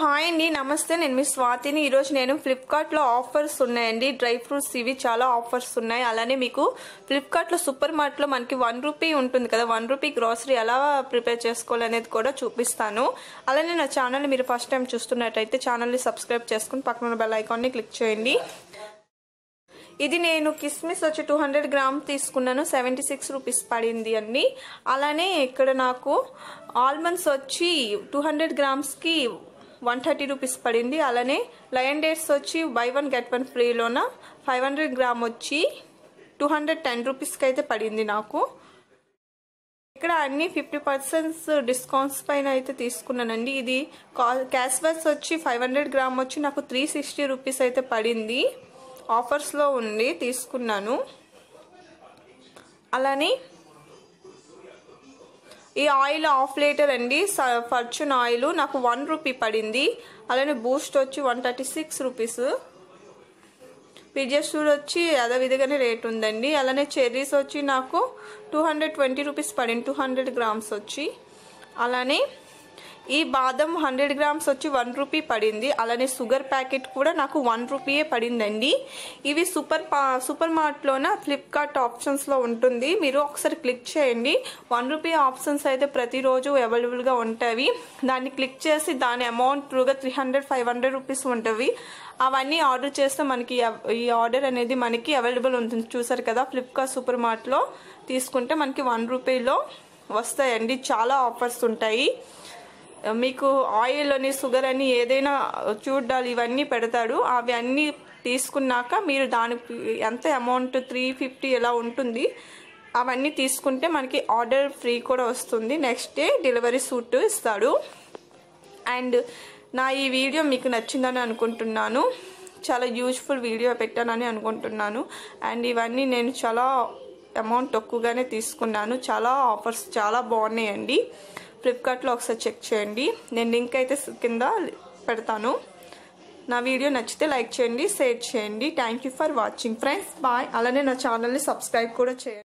Hi అండి, నమస్తే. నేను మీ స్వాతిని. ఈరోజు నేను ఫ్లిప్కార్ట్లో ఆఫర్స్ ఉన్నాయండి. డ్రై ఫ్రూట్స్ ఇవి చాలా ఆఫర్స్ ఉన్నాయి. అలానే మీకు ఫ్లిప్కార్ట్లో సూపర్ మార్ట్లో మనకి ₹1 ఉంటుంది కదా, ₹1 గ్రోసరీ ఎలా ప్రిపేర్ చేసుకోవాలనేది కూడా చూపిస్తాను. అలానే నా ఛానల్ని మీరు ఫస్ట్ టైం చూస్తున్నట్టయితే ఛానల్ని సబ్స్క్రైబ్ చేసుకుని పక్కన బెల్ ఐకాన్ని క్లిక్ చేయండి. ఇది నేను కిస్మిస్ వచ్చి 200 గ్రామ్ తీసుకున్నాను, ₹76 పడింది అండి. అలానే ఇక్కడ నాకు ఆల్మండ్స్ వచ్చి 200 గ్రామ్స్కి ₹130 పడింది. అలానే లయన్ డేట్స్ వచ్చి బై 1 గెట్ 1 ఫ్రీలోన 500 గ్రామ్ వచ్చి ₹210కి అయితే పడింది నాకు. ఇక్కడ అన్ని 50% డిస్కౌంట్స్ పైన అయితే తీసుకున్నానండి. ఇది క్యాష్బ్యాక్స్ వచ్చి 500 గ్రామ్ వచ్చి నాకు ₹360 అయితే పడింది. ఆఫర్స్లో ఉండి తీసుకున్నాను. అలానే ఈ ఆయిల్ హాఫ్ లీటర్ అండి, ఫార్చ్యూన్ ఆయిల్ నాకు ₹1 పడింది. అలానే బూస్ట్ వచ్చి ₹136. పిజియస్ వచ్చి అదే విధంగానే రేట్ ఉందండి. అలానే చెర్రీస్ వచ్చి నాకు ₹220 పడింది, 200 గ్రామ్స్ వచ్చి. అలానే ఈ బాదం 100 గ్రామ్స్ వచ్చి ₹1 పడింది. అలానే షుగర్ ప్యాకెట్ కూడా నాకు ₹1 పడిందండి. ఇవి సూపర్ మార్ట్లోన ఫ్లిప్కార్ట్ ఆప్షన్స్లో ఉంటుంది. మీరు ఒకసారి క్లిక్ చేయండి. ₹1 ఆప్షన్స్ అయితే ప్రతిరోజు అవైలబుల్గా ఉంటాయి. దాన్ని క్లిక్ చేసి దాని అమౌంట్ ట్రూగా ₹300-500 ఉంటుంది. అవన్నీ ఆర్డర్ చేస్తే మనకి ఈ ఆర్డర్ అనేది మనకి అవైలబుల్ ఉంటుంది. చూసారు కదా, ఫ్లిప్కార్ట్ సూపర్ మార్ట్లో తీసుకుంటే మనకి ₹1లో వస్తాయండి. చాలా ఆఫర్స్ ఉంటాయి. మీకు ఆయిల్ అని, షుగర్ అని, ఏదైనా చూడాలి ఇవన్నీ పెడతాడు. అవి అన్నీ తీసుకున్నాక మీరు దానికి ఎంత అమౌంట్ 350 ఎలా ఉంటుంది, అవన్నీ తీసుకుంటే మనకి ఆర్డర్ ఫ్రీ కూడా వస్తుంది. నెక్స్ట్ డే డెలివరీ సూట్ ఇస్తాడు. అండ్ నా ఈ వీడియో మీకు నచ్చిందని అనుకుంటున్నాను. చాలా యూజ్ఫుల్ వీడియో పెట్టానని అనుకుంటున్నాను. అండ్ ఇవన్నీ నేను చాలా అమౌంట్ తక్కువగానే తీసుకున్నాను. చాలా ఆఫర్స్ చాలా బాగున్నాయండి. ఫ్లిప్కార్ట్లో ఒకసారి చెక్ చేయండి. నేను లింక్ అయితే కింద పెడతాను. నా వీడియో నచ్చితే లైక్ చేయండి, షేర్ చేయండి. Thank you for watching friends. Bye. అలానే నా ఛానల్ని సబ్స్క్రైబ్ కూడా చేయండి.